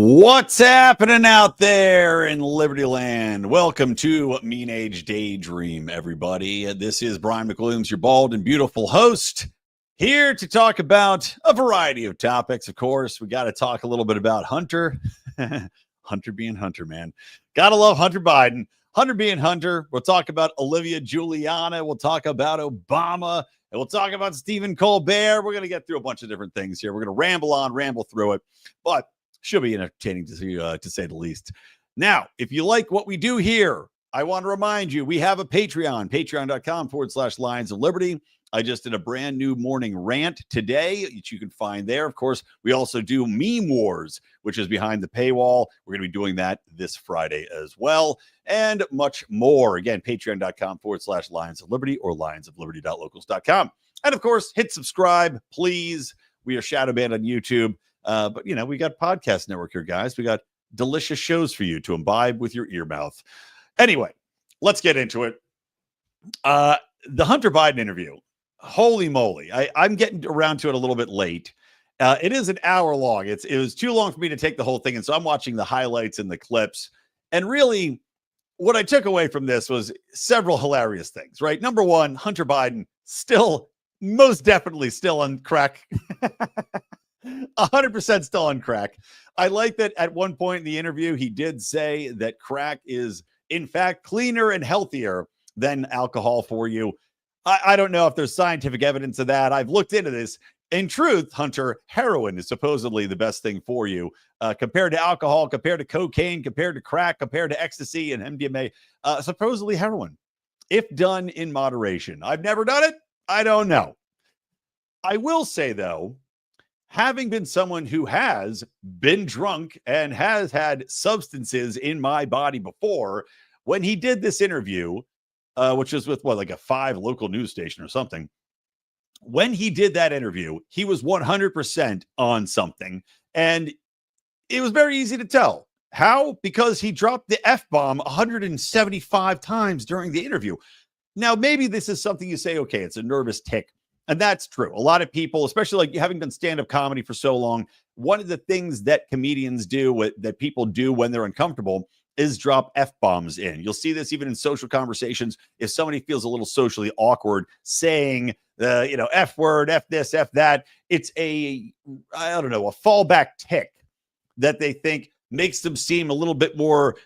What's happening out there in Liberty Land? Welcome to Mean Age Daydream, everybody. This is Brian McWilliams, your bald and beautiful host, here to talk about a variety of topics. Of course, we got to talk a little bit about Hunter. Hunter being Hunter, man. Gotta love Hunter Biden. Hunter being Hunter. We'll talk about Olivia Giuliana. We'll talk about Obama. And we'll talk about Stephen Colbert. We're going to get through a bunch of different things here. We're going to ramble through it. But should be entertaining to say the least. Now, if you like what we do here, I want to remind you, we have a Patreon, patreon.com/Lions of Liberty. I just did a brand new morning rant today, which you can find there. Of course, we also do Meme Wars, which is behind the paywall. We're going to be doing that this Friday as well, and much more. Again, patreon.com/Lions of Liberty or lionsofliberty.locals.com. And of course, hit subscribe, please. We are shadow banned on YouTube. But, you know, we got podcast network here, guys. We got delicious shows for you to imbibe with your ear mouth. Anyway, let's get into it. The Hunter Biden interview. Holy moly. I'm getting around to it a little bit late. It is an hour long. It was too long for me to take the whole thing. And so I'm watching the highlights and the clips. And really, what I took away from this was several hilarious things, right? Number one, Hunter Biden most definitely still on crack. 100% still on crack. I like that at one point in the interview, he did say that crack is, in fact, cleaner and healthier than alcohol for you. I don't know if there's scientific evidence of that. I've looked into this. In truth, Hunter, heroin is supposedly the best thing for you compared to alcohol, compared to cocaine, compared to crack, compared to ecstasy and MDMA. Supposedly heroin, if done in moderation. I've never done it. I don't know. I will say, though, having been someone who has been drunk and has had substances in my body before, when he did this interview, which was with like a 5 local news station or something, when he did that interview, he was 100% on something. And it was very easy to tell. How? Because he dropped the F-bomb 175 times during the interview. Now, maybe this is something you say, okay, it's a nervous tick. And that's true. A lot of people, especially like having done stand-up comedy for so long, one of the things that comedians do, that people do when they're uncomfortable, is drop F-bombs in. You'll see this even in social conversations. If somebody feels a little socially awkward saying, F word, F this, F that, it's a fallback tick that they think makes them seem a little bit more,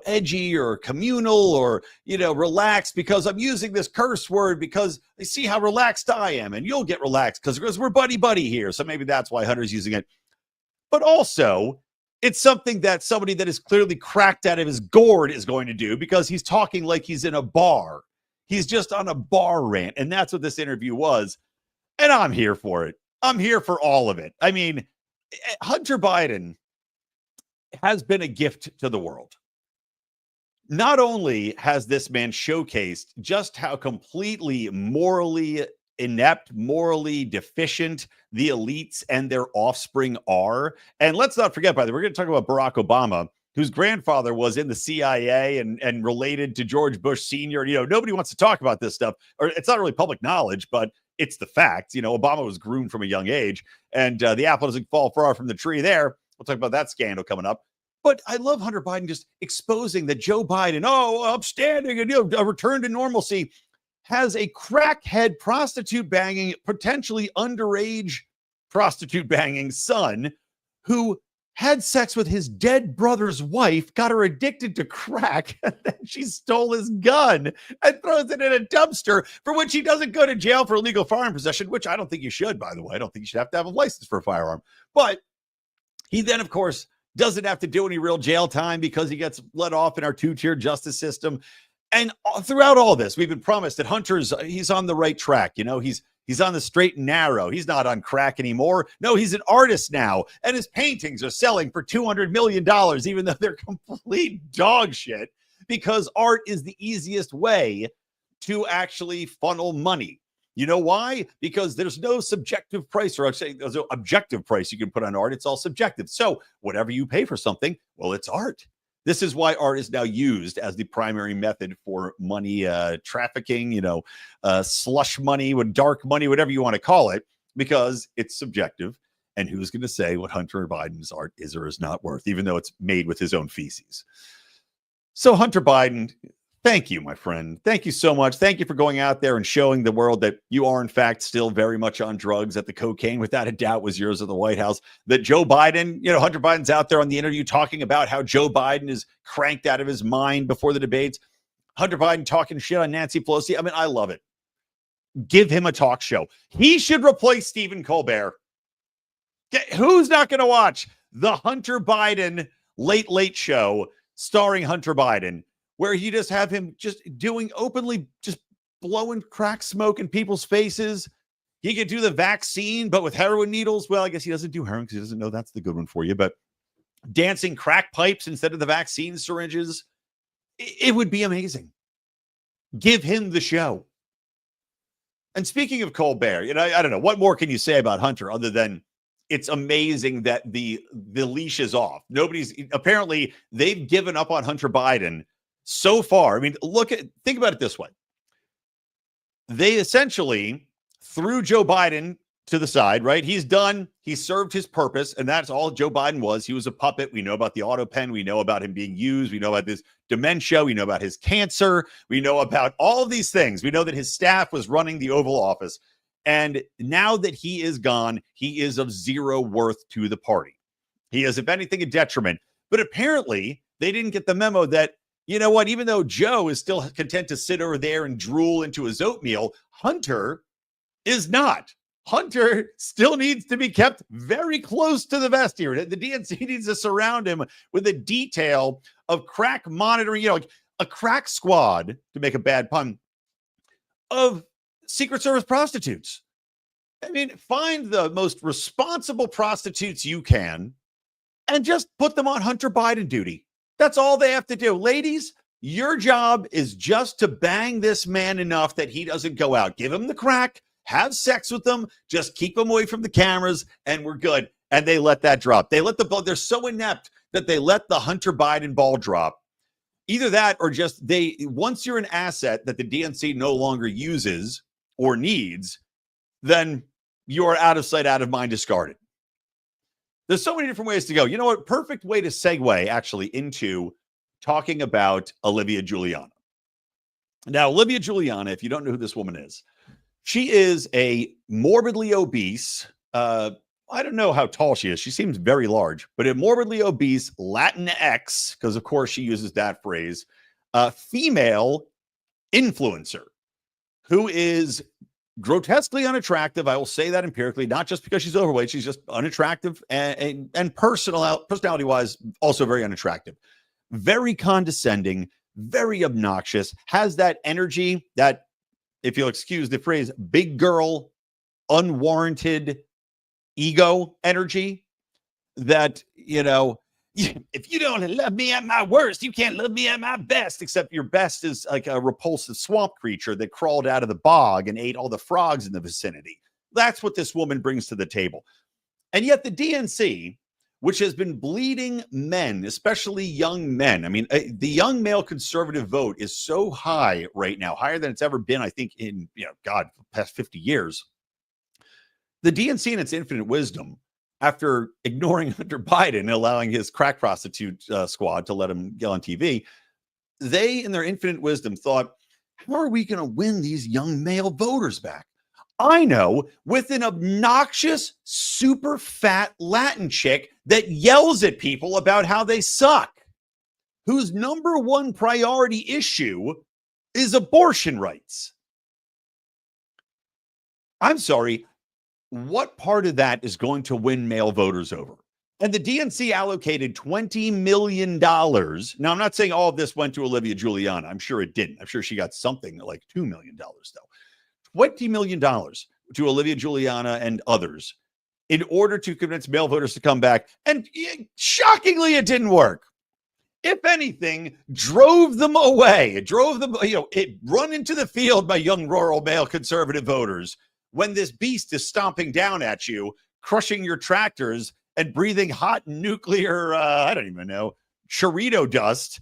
edgy or communal or, relaxed because I'm using this curse word because they see how relaxed I am and you'll get relaxed because we're buddy here. So maybe that's why Hunter's using it. But also, it's something that somebody that is clearly cracked out of his gourd is going to do because he's talking like he's in a bar. He's just on a bar rant. And that's what this interview was. And I'm here for it. I'm here for all of it. I mean, Hunter Biden has been a gift to the world. Not only has this man showcased just how completely morally inept, morally deficient the elites and their offspring are. And let's not forget, by the way, we're going to talk about Barack Obama, whose grandfather was in the CIA and related to George Bush Sr. Nobody wants to talk about this stuff, or it's not really public knowledge, but it's the fact. Obama was groomed from a young age, and the apple doesn't fall far from the tree there. We'll talk about that scandal coming up. But I love Hunter Biden just exposing that Joe Biden, upstanding and a return to normalcy, has a crackhead prostitute banging, potentially underage prostitute banging son who had sex with his dead brother's wife, got her addicted to crack, and then she stole his gun and throws it in a dumpster, for which he doesn't go to jail for illegal firearm possession, which I don't think you should, by the way. I don't think you should have to have a license for a firearm. But he then, of course, doesn't have to do any real jail time because he gets let off in our 2-tier justice system. And throughout all this, we've been promised that he's on the right track. He's on the straight and narrow. He's not on crack anymore. No, he's an artist now. And his paintings are selling for $200 million, even though they're complete dog shit, because art is the easiest way to actually funnel money. You know why? Because there's no subjective price, or I'm saying there's no objective price you can put on art. It's all subjective. So whatever you pay for something, well, it's art. This is why art is now used as the primary method for money trafficking, slush money, with dark money, whatever you want to call it, because it's subjective. And who's going to say what Hunter Biden's art is or is not worth, even though it's made with his own feces? So Hunter Biden, thank you, my friend. Thank you so much. Thank you for going out there and showing the world that you are, in fact, still very much on drugs, that the cocaine, without a doubt, was yours at the White House, that Joe Biden, Hunter Biden's out there on the interview talking about how Joe Biden is cranked out of his mind before the debates. Hunter Biden talking shit on Nancy Pelosi. I mean, I love it. Give him a talk show. He should replace Stephen Colbert. Who's not going to watch the Hunter Biden Late Late Show starring Hunter Biden, where you just have him just doing openly, just blowing crack smoke in people's faces? He could do the vaccine, but with heroin needles. Well, I guess he doesn't do heroin because he doesn't know that's the good one for you, but dancing crack pipes instead of the vaccine syringes. It would be amazing. Give him the show. And speaking of Colbert, I don't know, what more can you say about Hunter other than it's amazing that the leash is off. Apparently they've given up on Hunter Biden so far. I mean, think about it this way. They essentially threw Joe Biden to the side, right? He's done. He served his purpose, and that's all Joe Biden was. He was a puppet. We know about the auto pen. We know about him being used. We know about this dementia. We know about his cancer. We know about all of these things. We know that his staff was running the Oval Office. And now that he is gone, he is of zero worth to the party. He is, if anything, a detriment. But apparently, they didn't get the memo that, you know what, even though Joe is still content to sit over there and drool into his oatmeal, Hunter is not. Hunter still needs to be kept very close to the vest here. The DNC needs to surround him with a detail of crack monitoring, like a crack squad, to make a bad pun, of Secret Service prostitutes. I mean, find the most responsible prostitutes you can and just put them on Hunter Biden duty. That's all they have to do. Ladies, your job is just to bang this man enough that he doesn't go out. Give him the crack, have sex with them, just keep him away from the cameras, and we're good. And they let that drop. They let the ball. They're so inept that they let the Hunter Biden ball drop. Either that or just once you're an asset that the DNC no longer uses or needs, then you're out of sight, out of mind, discarded. There's so many different ways to go. You know what? Perfect way to segue actually into talking about Olivia Giuliana. Now, Olivia Giuliana, if you don't know who this woman is, she is a morbidly obese, I don't know how tall she is. She seems very large, but a morbidly obese latinX, because of course she uses that phrase, female influencer who is grotesquely unattractive. I will say that empirically, not just because she's overweight. She's just unattractive and personality-wise also very unattractive. Very condescending, very obnoxious, has that energy that, if you'll excuse the phrase, big girl, unwarranted ego energy that, if you don't love me at my worst, you can't love me at my best, except your best is like a repulsive swamp creature that crawled out of the bog and ate all the frogs in the vicinity. That's what this woman brings to the table. And yet the DNC, which has been bleeding men, especially young men. I mean, the young male conservative vote is so high right now, higher than it's ever been, I think, in, the past 50 years. The DNC, in its infinite wisdom, after ignoring Hunter Biden and allowing his crack prostitute squad to let him get on TV, they, in their infinite wisdom, thought, how are we going to win these young male voters back? I know, with an obnoxious, super fat Latin chick that yells at people about how they suck, whose number one priority issue is abortion rights. I'm sorry, what part of that is going to win male voters over? And the DNC allocated $20 million. Now, I'm not saying all of this went to Olivia Giuliana. I'm sure it didn't. I'm sure she got something like $2 million, though. $20 million to Olivia Giuliana and others in order to convince male voters to come back. And shockingly, it didn't work. If anything, drove them away. It drove them, it run into the field by young rural male conservative voters when this beast is stomping down at you, crushing your tractors and breathing hot nuclear, I don't even know, Cheeto dust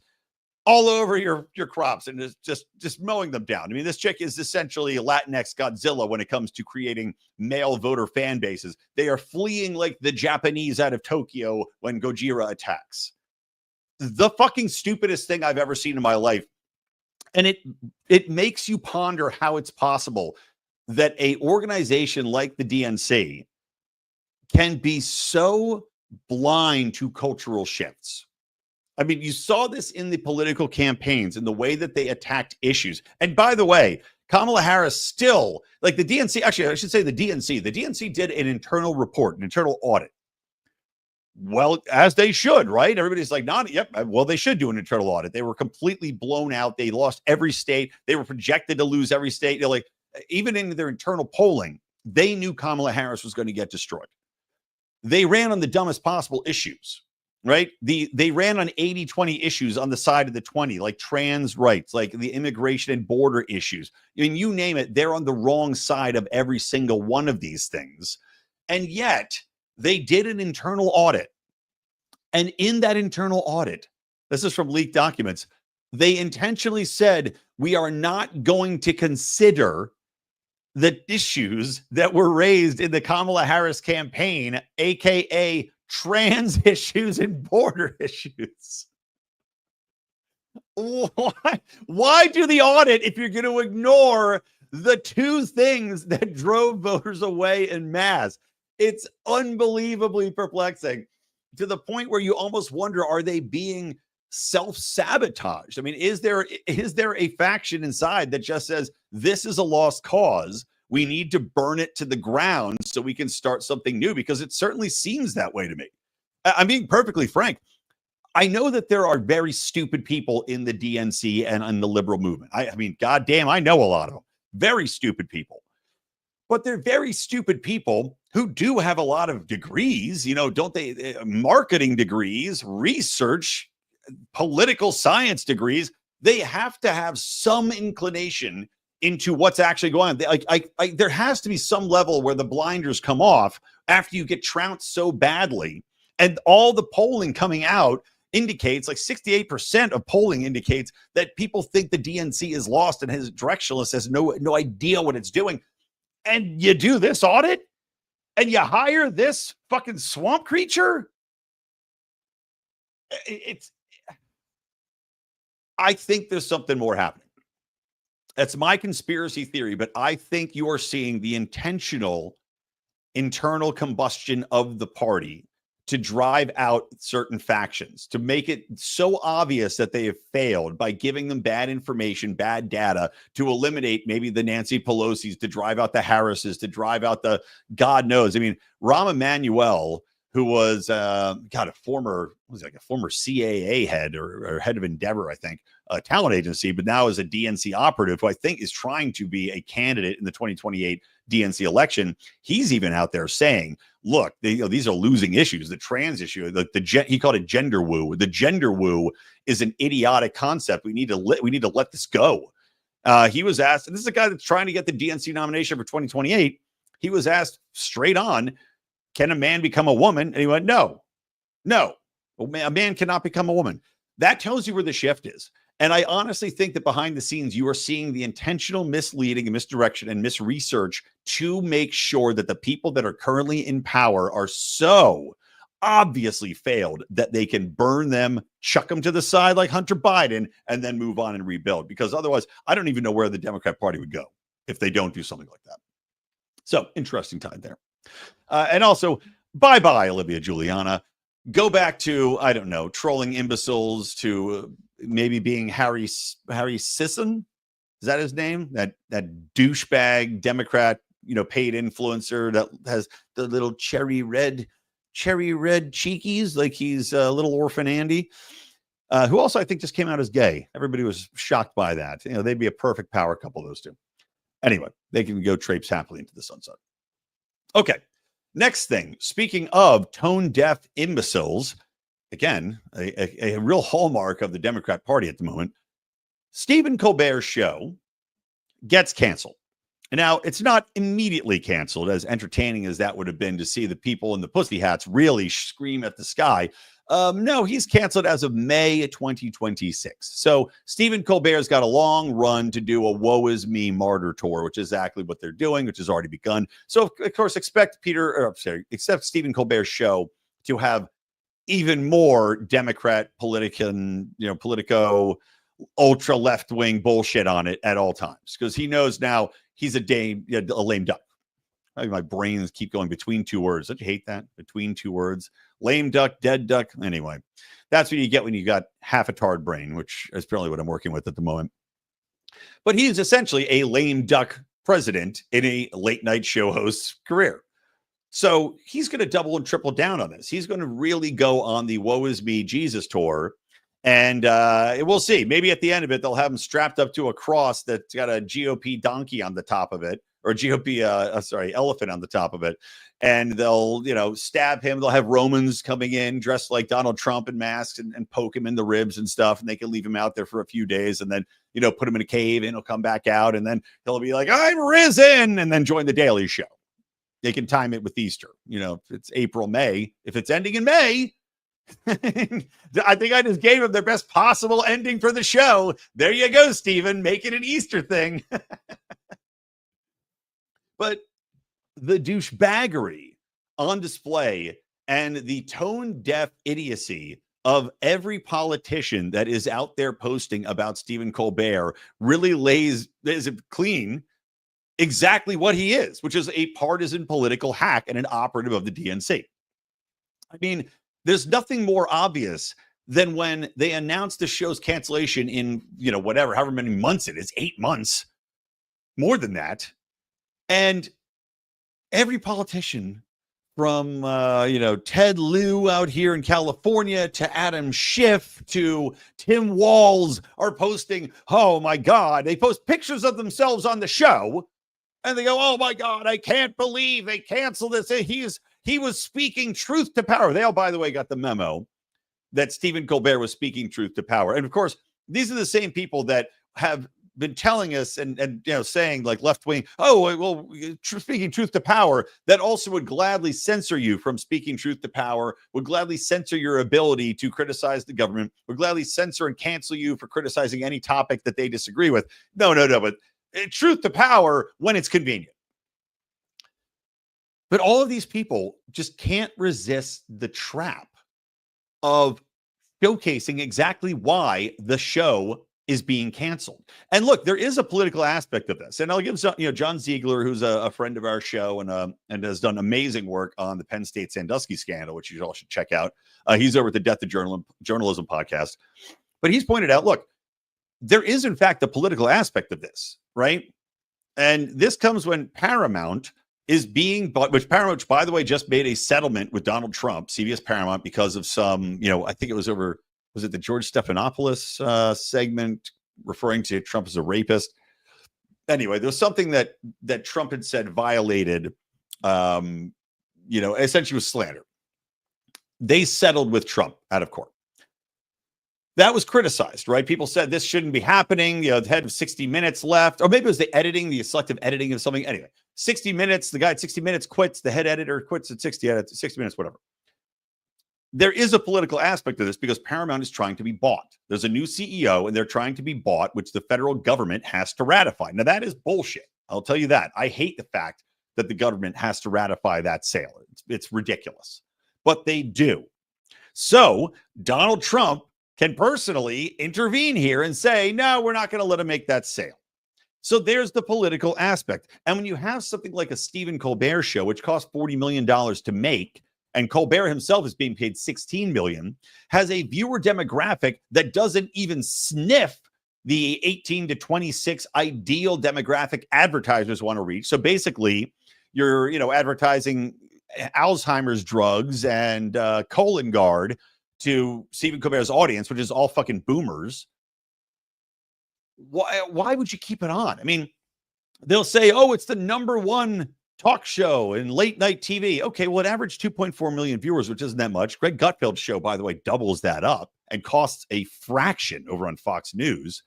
all over your crops and just mowing them down. I mean, this chick is essentially a Latinx Godzilla when it comes to creating male voter fan bases. They are fleeing like the Japanese out of Tokyo when Gojira attacks. The fucking stupidest thing I've ever seen in my life. And it makes you ponder how it's possible that a organization like the DNC can be so blind to cultural shifts. I mean, you saw this in the political campaigns and the way that they attacked issues. And by the way, Kamala Harris still, like the DNC, actually, I should say the DNC did an internal report, an internal audit. Well, as they should, right? Everybody's like, yep. Well, they should do an internal audit. They were completely blown out. They lost every state. They were projected to lose every state. They're like, even in their internal polling, they knew Kamala Harris was going to get destroyed. They ran on the dumbest possible issues, right? They ran on 80-20 issues on the side of the 20, like trans rights, like the immigration and border issues. I mean, you name it, they're on the wrong side of every single one of these things. And yet they did an internal audit. And in that internal audit, this is from leaked documents, they intentionally said, we are not going to consider the issues that were raised in the Kamala Harris campaign, aka trans issues and border issues. Why do the audit if you're going to ignore the two things that drove voters away en masse? It's unbelievably perplexing to the point where you almost wonder, are they being self-sabotaged? I mean, is there a faction inside that just says this is a lost cause, we need to burn it to the ground so we can start something new? Because it certainly seems that way to me. I'm being perfectly frank. I know that there are very stupid people in the DNC and in the liberal movement. I mean, goddamn, I know a lot of them. Very stupid people. But they're very stupid people who do have a lot of degrees, don't they? Marketing degrees, research, political science degrees. They have to have some inclination into what's actually going on. There has to be some level where the blinders come off after you get trounced so badly. And all the polling coming out indicates, like 68% of polling indicates that people think the DNC is lost and is directionless, has no idea what it's doing. And you do this audit and you hire this fucking swamp creature. I think there's something more happening. That's my conspiracy theory, but I think you are seeing the intentional internal combustion of the party to drive out certain factions, to make it so obvious that they have failed by giving them bad information, bad data, to eliminate maybe the Nancy Pelosi's, to drive out the Harrises, to drive out the God knows. I mean, Rahm Emanuel, who was a former CAA head or head of Endeavor, I think, a talent agency, but now is a DNC operative who I think is trying to be a candidate in the 2028 DNC election. He's even out there saying, look, these are losing issues. The trans issue, he called it gender woo. The gender woo is an idiotic concept. We need to let this go. He was asked, and this is a guy that's trying to get the DNC nomination for 2028. He was asked straight on, can a man become a woman? And he went, no. A man cannot become a woman. That tells you where the shift is. And I honestly think that behind the scenes, you are seeing the intentional misleading and misdirection and misresearch to make sure that the people that are currently in power are so obviously failed that they can burn them, chuck them to the side like Hunter Biden, and then move on and rebuild. Because otherwise, I don't even know where the Democrat Party would go if they don't do something like that. So interesting time there. And also, bye-bye, Olivia Giuliana. Go back to, I don't know, trolling imbeciles, to maybe being Harry Sisson. Is that his name? That douchebag Democrat, paid influencer that has the little cherry red cheekies, like he's little orphan Andy, who also I think just came out as gay. Everybody was shocked by that. They'd be a perfect power couple, those two. Anyway, they can go traipse happily into the sunset. Okay. Next thing, speaking of tone-deaf imbeciles, again, a real hallmark of the Democrat Party at the moment, Stephen Colbert's show gets canceled. Now, it's not immediately canceled, as entertaining as that would have been to see the people in the pussy hats really scream at the sky. No, he's canceled as of May 2026. So Stephen Colbert's got a long run to do a woe is me martyr tour, which is exactly what they're doing, which has already begun. So of course, expect Stephen Colbert's show to have even more Democrat politico ultra left wing bullshit on it at all times, because he knows now he's a lame duck. My brains keep going between two words. Don't you hate that? Between two words. Lame duck, dead duck. Anyway, that's what you get when you got half a tarred brain, which is probably what I'm working with at the moment. But he's essentially a lame duck president in a late night show host's career. So he's going to double and triple down on this. He's going to really go on the woe is me Jesus tour. And we'll see. Maybe at the end of it, they'll have him strapped up to a cross that's got a GOP donkey on the top of it, or GOP, elephant on the top of it. And they'll, stab him. They'll have Romans coming in dressed like Donald Trump in masks and poke him in the ribs and stuff. And they can leave him out there for a few days and then, put him in a cave and he'll come back out. And then he'll be like, I'm risen, and then join the Daily Show. They can time it with Easter. If it's April, May, if it's ending in May, I think I just gave him their best possible ending for the show. There you go, Steven, make it an Easter thing. But the douchebaggery on display and the tone-deaf idiocy of every politician that is out there posting about Stephen Colbert really lays clean exactly what he is, which is a partisan political hack and an operative of the DNC. I mean, there's nothing more obvious than when they announced the show's cancellation in, however many months it is, 8 months, more than that. And every politician from, Ted Lieu out here in California to Adam Schiff to Tim Walz are posting, oh my God, they post pictures of themselves on the show and they go, oh my God, I can't believe they canceled this. He was speaking truth to power. They all, by the way, got the memo that Stephen Colbert was speaking truth to power. And of course, these are the same people that have been telling us and saying like left wing, speaking truth to power, that also would gladly censor you from speaking truth to power, would gladly censor your ability to criticize the government, would gladly censor and cancel you for criticizing any topic that they disagree with. No, but truth to power when it's convenient. But all of these people just can't resist the trap of showcasing exactly why the show is being canceled. And look, there is a political aspect of this. And I'll give John Ziegler, who's a friend of our show and has done amazing work on the Penn State Sandusky scandal, which you all should check out. He's over at the Death of Journalism podcast. But he's pointed out, look, there is in fact a political aspect of this, right? And this comes when Paramount is being bought, which Paramount, by the way, just made a settlement with Donald Trump, CBS Paramount, because of some, I think it was over, was it the George Stephanopoulos segment referring to Trump as a rapist? Anyway, there was something that Trump had said violated, essentially was slander. They settled with Trump out of court. That was criticized, right? People said this shouldn't be happening. The head of 60 Minutes left, or maybe it was the selective editing of something. Anyway, 60 Minutes, the guy at 60 Minutes quits, the head editor quits at 60 Minutes, whatever. There is a political aspect of this because Paramount is trying to be bought. There's a new CEO and they're trying to be bought, which the federal government has to ratify. Now, that is bullshit. I'll tell you that. I hate the fact that the government has to ratify that sale. It's ridiculous, but they do. So Donald Trump can personally intervene here and say, no, we're not going to let him make that sale. So there's the political aspect. And when you have something like a Stephen Colbert show, which costs $40 million to make, and Colbert himself is being paid $16 million, has a viewer demographic that doesn't even sniff the 18 to 26 ideal demographic advertisers want to reach. So basically, you're advertising Alzheimer's drugs and colon guard to Stephen Colbert's audience, which is all fucking boomers. Why would you keep it on? I mean, they'll say, oh, it's the number one talk show in late night TV. Okay, well, it averaged 2.4 million viewers, which isn't that much. Greg Gutfeld's show, by the way, doubles that up and costs a fraction over on Fox News.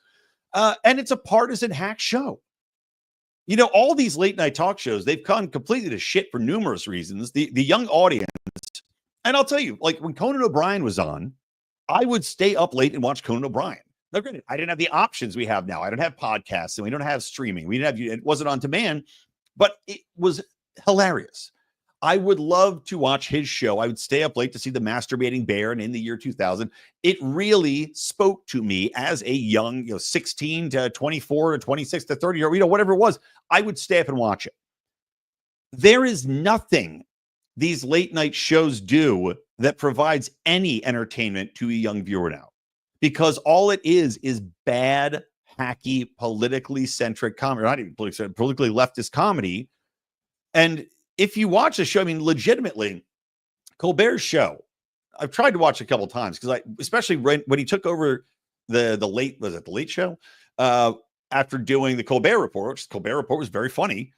And it's a partisan hack show. All these late night talk shows, they've gone completely to shit for numerous reasons. The young audience And I'll tell you, like when Conan O'Brien was on, I would stay up late and watch Conan O'Brien. Now, granted, I didn't have the options we have now. I don't have podcasts and we don't have streaming. We didn't have, it wasn't on demand, but it was hilarious. I would love to watch his show. I would stay up late to see The Masturbating Bear. And in the year 2000, it really spoke to me as a young, 16 to 24 to 26 to 30, or, whatever it was. I would stay up and watch it. There is nothing these late night shows do that provides any entertainment to a young viewer now, because all it is bad, hacky, politically centric comedy, or not even politically leftist comedy. And if you watch the show, I mean, legitimately, Colbert's show, I've tried to watch a couple of times because especially when he took over the Late Show after doing the Colbert Report, which the Colbert Report was very funny.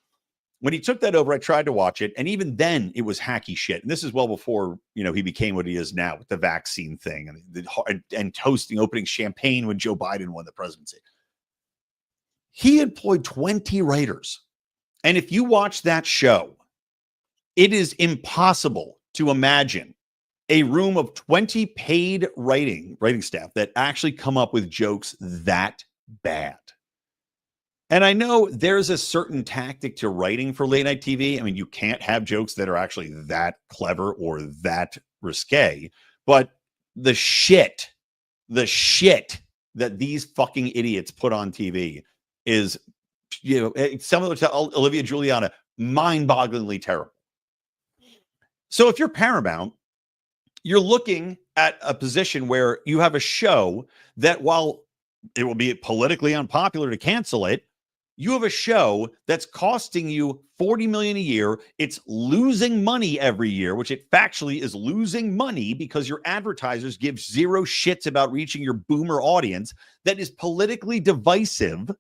When he took that over, I tried to watch it, and even then, it was hacky shit. And this is well before he became what he is now with the vaccine thing and opening champagne when Joe Biden won the presidency. He employed 20 writers, and if you watch that show, it is impossible to imagine a room of 20 paid writing staff that actually come up with jokes that bad. And I know there's a certain tactic to writing for late night TV. I mean, you can't have jokes that are actually that clever or that risque, but the shit that these fucking idiots put on TV is, similar to Olivia Giuliana, mind-bogglingly terrible. So if you're Paramount, you're looking at a position where you have a show that, while it will be politically unpopular to cancel it, you have a show that's costing you $40 million a year. It's losing money every year, which it factually is losing money because your advertisers give zero shits about reaching your boomer audience, that is politically divisive,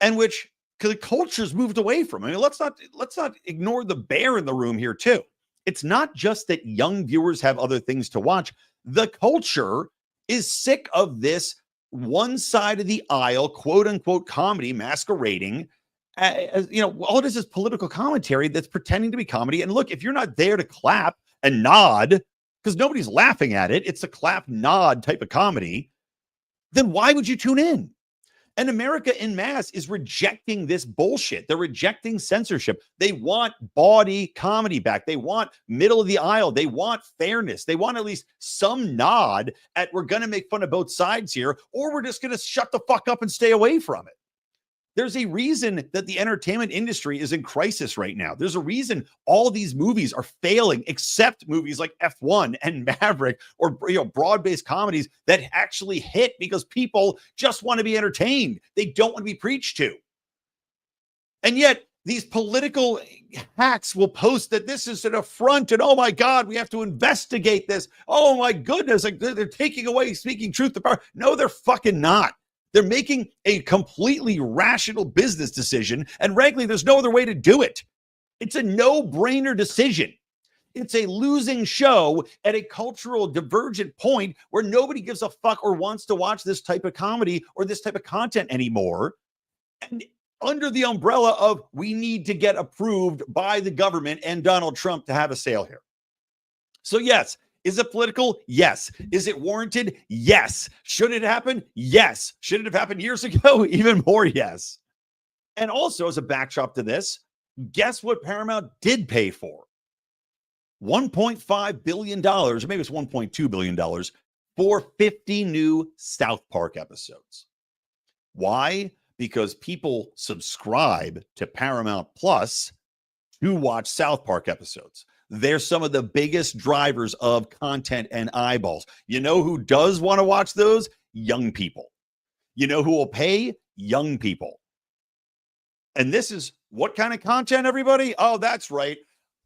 and which the culture's moved away from. I mean, let's not ignore the bear in the room here too. It's not just that young viewers have other things to watch. The culture is sick of this one side of the aisle, quote unquote, comedy masquerading as, all it is political commentary that's pretending to be comedy. And look, if you're not there to clap and nod, because nobody's laughing at it, it's a clap nod type of comedy, then why would you tune in? And America en masse is rejecting this bullshit. They're rejecting censorship. They want bawdy comedy back. They want middle of the aisle. They want fairness. They want at least some nod at, we're going to make fun of both sides here, or we're just going to shut the fuck up and stay away from it. There's a reason that the entertainment industry is in crisis right now. There's a reason all these movies are failing, except movies like F1 and Maverick, or broad-based comedies that actually hit because people just want to be entertained. They don't want to be preached to. And yet these political hacks will post that this is an affront and, oh my God, we have to investigate this. Oh my goodness, like they're taking away speaking truth to power. No, they're fucking not. They're making a completely rational business decision, and frankly, there's no other way to do it. It's a no-brainer decision. It's a losing show at a cultural divergent point where nobody gives a fuck or wants to watch this type of comedy or this type of content anymore. And under the umbrella of, we need to get approved by the government and Donald Trump to have a sale here. So yes, is it political? Yes. Is it warranted? Yes. Should it happen? Yes. Should it have happened years ago? Even more yes. And also, as a backdrop to this, guess what Paramount did pay for? $1.5 billion, or maybe it's $1.2 billion, for 50 new South Park episodes. Why? Because people subscribe to Paramount Plus to watch South Park episodes. They're some of the biggest drivers of content and eyeballs. You know who does want to watch those? Young people. You know who will pay? Young people. And this is what kind of content, everybody? Oh, that's right.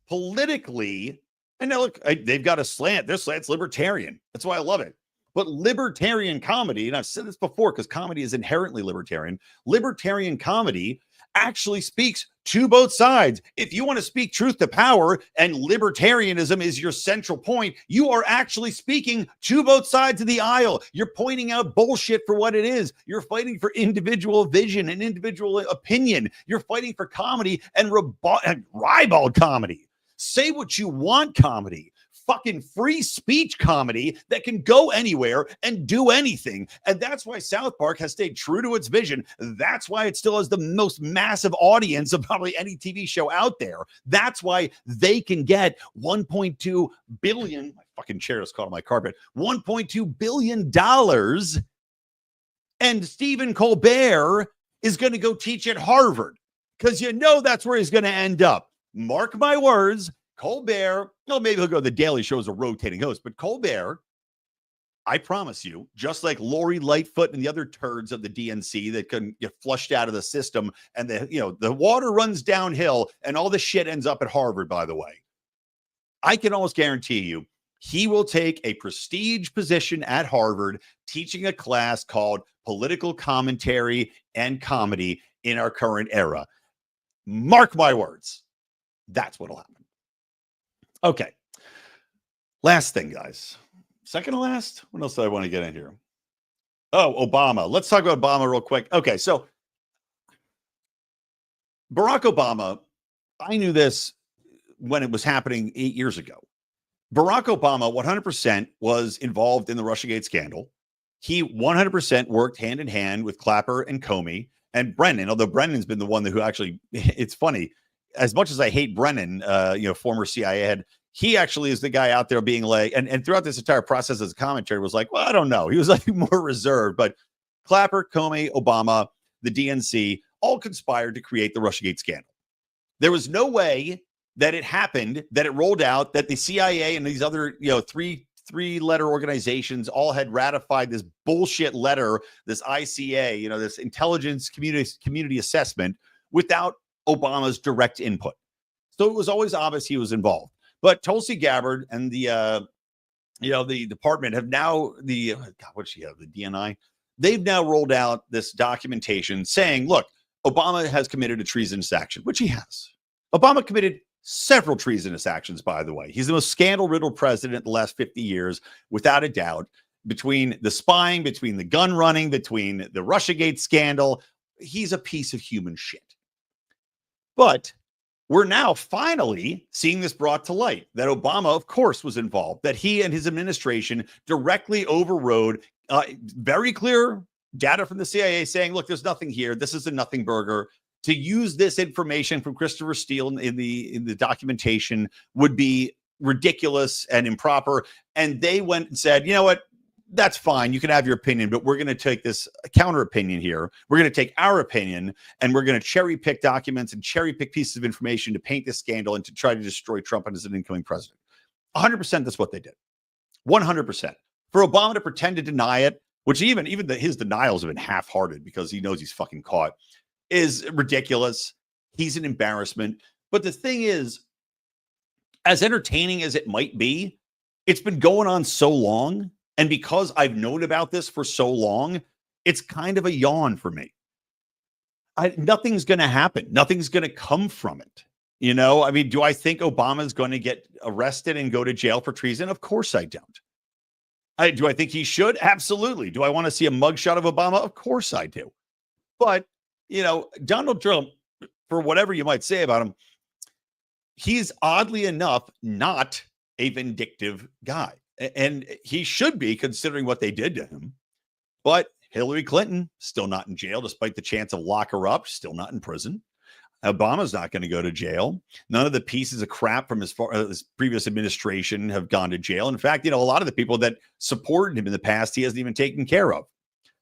Politically, and now look, they've got a slant. Their slant's libertarian. That's why I love it. But libertarian comedy, and I've said this before because comedy is inherently libertarian, libertarian comedy actually speaks to both sides. If you want to speak truth to power and libertarianism is your central point, you are actually speaking to both sides of the aisle. You're pointing out bullshit for what it is. You're fighting for individual vision and individual opinion. You're fighting for comedy and ribald comedy. Say what you want comedy. fucking free speech comedy that can go anywhere and do anything. And that's why South Park has stayed true to its vision. That's why it still has the most massive audience of probably any TV show out there. That's why they can get 1.2 billion. My fucking chair is caught on my carpet. $1.2 billion. And Stephen Colbert is going to go teach at Harvard because that's where he's going to end up. Mark my words. Colbert, maybe he'll go to The Daily Show as a rotating host, but Colbert, I promise you, just like Lori Lightfoot and the other turds of the DNC that can get flushed out of the system, and the water runs downhill and all the shit ends up at Harvard, by the way. I can almost guarantee you he will take a prestige position at Harvard teaching a class called Political Commentary and Comedy in Our Current Era. Mark my words. That's what'll happen. Okay. Last thing, guys. Second to last? What else do I want to get in here? Oh, Obama. Let's talk about Obama real quick. Okay, so Barack Obama, I knew this when it was happening 8 years ago. Barack Obama 100% was involved in the Russiagate scandal. He 100% worked hand in hand with Clapper and Comey and Brennan, although Brennan's been the one who actually, it's funny, as much as I hate Brennan, former CIA head, he actually is the guy out there being like, and throughout this entire process as a commentary was like, well, I don't know. He was like more reserved, but Clapper, Comey, Obama, the DNC all conspired to create the Russiagate scandal. There was no way that it happened, that it rolled out, that the CIA and these other, three-letter organizations all had ratified this bullshit letter, this ICA, this intelligence community assessment without Obama's direct input. So it was always obvious he was involved. But Tulsi Gabbard and the department have now the DNI, they've now rolled out this documentation saying, look, Obama has committed a treasonous action, which he has. Obama committed several treasonous actions, by the way. He's the most scandal-riddled president in the last 50 years, without a doubt. Between the spying, between the gun running, between the Russiagate scandal, he's a piece of human shit. But we're now finally seeing this brought to light, that Obama, of course, was involved, that he and his administration directly overrode very clear data from the CIA saying, look, there's nothing here. This is a nothing burger. To use this information from Christopher Steele in the documentation would be ridiculous and improper. And they went and said, you know what? That's fine. You can have your opinion, but we're going to take this counter opinion here. We're going to take our opinion and we're going to cherry pick documents and cherry pick pieces of information to paint this scandal and to try to destroy Trump as an incoming president. 100% that's what they did. 100%. For Obama to pretend to deny it, which even his denials have been half-hearted because he knows he's fucking caught, is ridiculous. He's an embarrassment. But the thing is, as entertaining as it might be, it's been going on so long. And because I've known about this for so long, it's kind of a yawn for me. Nothing's going to happen. Nothing's going to come from it. Do I think Obama's going to get arrested and go to jail for treason? Of course I don't. Do I think he should? Absolutely. Do I want to see a mugshot of Obama? Of course I do. But, Donald Trump, for whatever you might say about him, he's oddly enough not a vindictive guy. And he should be, considering what they did to him. But Hillary Clinton, still not in jail, despite the chance of lock her up, still not in prison. Obama's not going to go to jail. None of the pieces of crap from his previous administration have gone to jail. In fact, a lot of the people that supported him in the past, he hasn't even taken care of.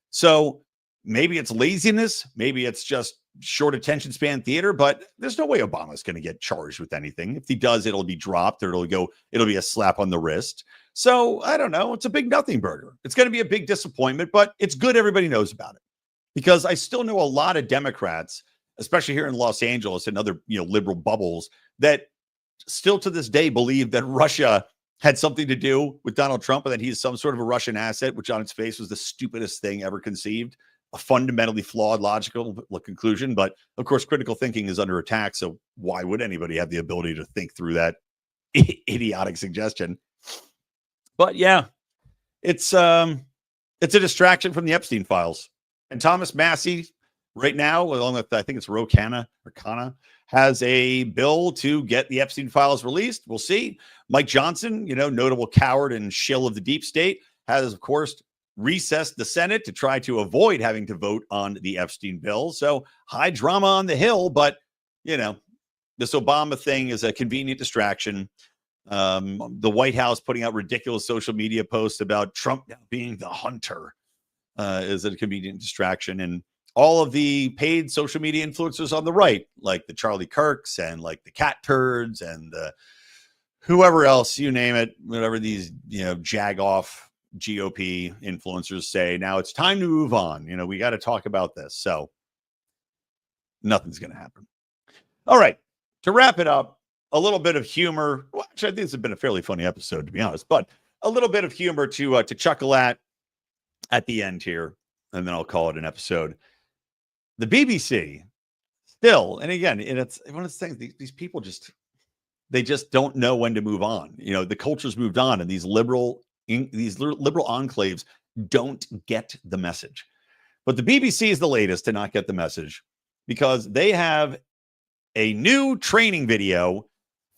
So maybe it's laziness. Maybe it's just short attention span theater, but there's no way Obama's going to get charged with anything. If he does, it'll be dropped or it'll be a slap on the wrist. So I don't know. It's a big nothing burger. It's going to be a big disappointment, but it's good everybody knows about it, because I still know a lot of Democrats, especially here in Los Angeles and other, liberal bubbles, that still to this day believe that Russia had something to do with Donald Trump and that he's some sort of a Russian asset, which on its face was the stupidest thing ever conceived. A fundamentally flawed logical conclusion. But of course, critical thinking is under attack. So why would anybody have the ability to think through that idiotic suggestion? But yeah, it's a distraction from the Epstein files. And Thomas Massey right now, along with, I think it's Ro Khanna, has a bill to get the Epstein files released. We'll see. Mike Johnson, notable coward and shill of the deep state, has, of course, recessed the Senate to try to avoid having to vote on the Epstein bill. So high drama on the Hill, but, this Obama thing is a convenient distraction. The White House putting out ridiculous social media posts about Trump now being the hunter is a convenient distraction. And all of the paid social media influencers on the right, like the Charlie Kirks and like the Cat Turds and whoever else, you name it, whatever these, jag-off GOP influencers say, now it's time to move on. We got to talk about this. So nothing's going to happen. All right. To wrap it up, a little bit of humor. Well, actually, I think this has been a fairly funny episode, to be honest, but a little bit of humor to chuckle at the end here, and then I'll call it an episode. The BBC still, and again, it's one of those things, these people they just don't know when to move on. The culture's moved on, and these liberal enclaves don't get the message. But the BBC is the latest to not get the message because they have a new training video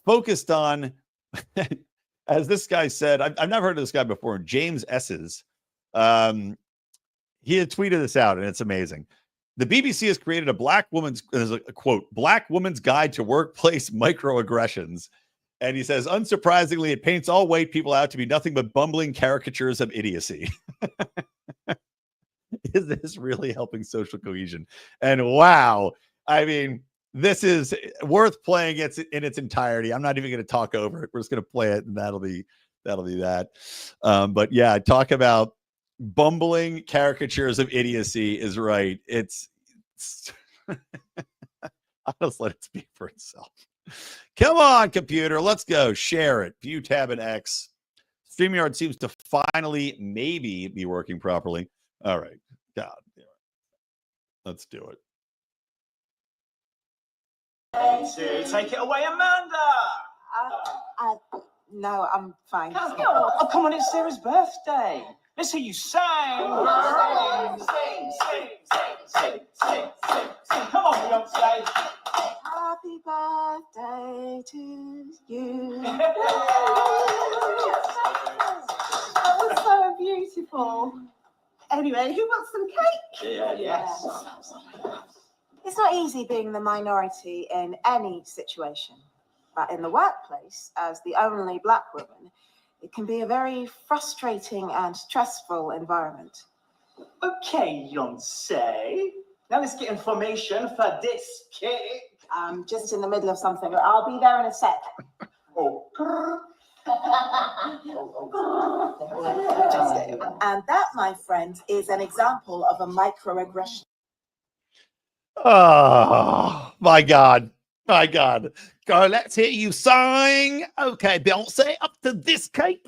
focused on, as this guy said, I've never heard of this guy before, James S's. He had tweeted this out, and it's amazing. The BBC has created a there's a quote, Black Woman's Guide to Workplace Microaggressions. And he says, unsurprisingly, it paints all white people out to be nothing but bumbling caricatures of idiocy. Is this really helping social cohesion? And wow, I mean, this is worth playing it in its entirety. I'm not even going to talk over it. We're just going to play it, and that'll be that. But yeah, talk about bumbling caricatures of idiocy is right. It's I'll just let it speak for itself. Come on, computer. Let's go. Share it. View tab and X. StreamYard seems to finally maybe be working properly. All right. God. Let's do it. Take it away, Amanda. No, I'm fine. Oh, come on, it's Sarah's birthday. Let's hear you sing. Sing. Come on, Beyonce. Happy birthday to you. That was so beautiful. Anyway, who wants some cake? Yes. It's not easy being the minority in any situation, but in the workplace, as the only Black woman, it can be a very frustrating and stressful environment. Okay, Beyonce. Now let's get information for this cake. I'm just in the middle of something, but I'll be there in a sec. Oh. And that, my friends, is an example of a microaggression. Oh, my God. Go, let's hear you sing. Okay, Beyonce, up to this cake.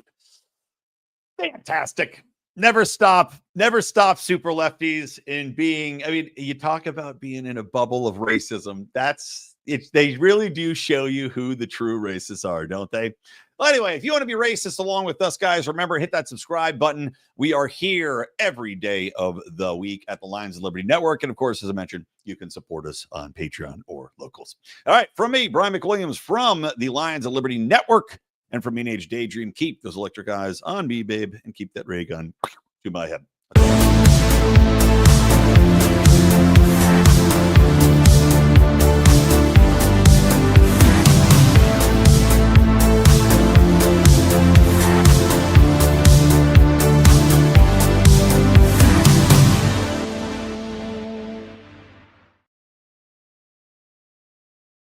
Fantastic. Never stop, super lefties in being, you talk about being in a bubble of racism. They really do show you who the true racists are, don't they? Well, anyway, if you want to be racist along with us, guys, remember, hit that subscribe button. We are here every day of the week at the Lions of Liberty Network. And of course, as I mentioned, you can support us on Patreon or Locals. All right, from me, Brian McWilliams from the Lions of Liberty Network, and from Mean Age Daydream, keep those electric eyes on me, babe, and keep that ray gun to my head.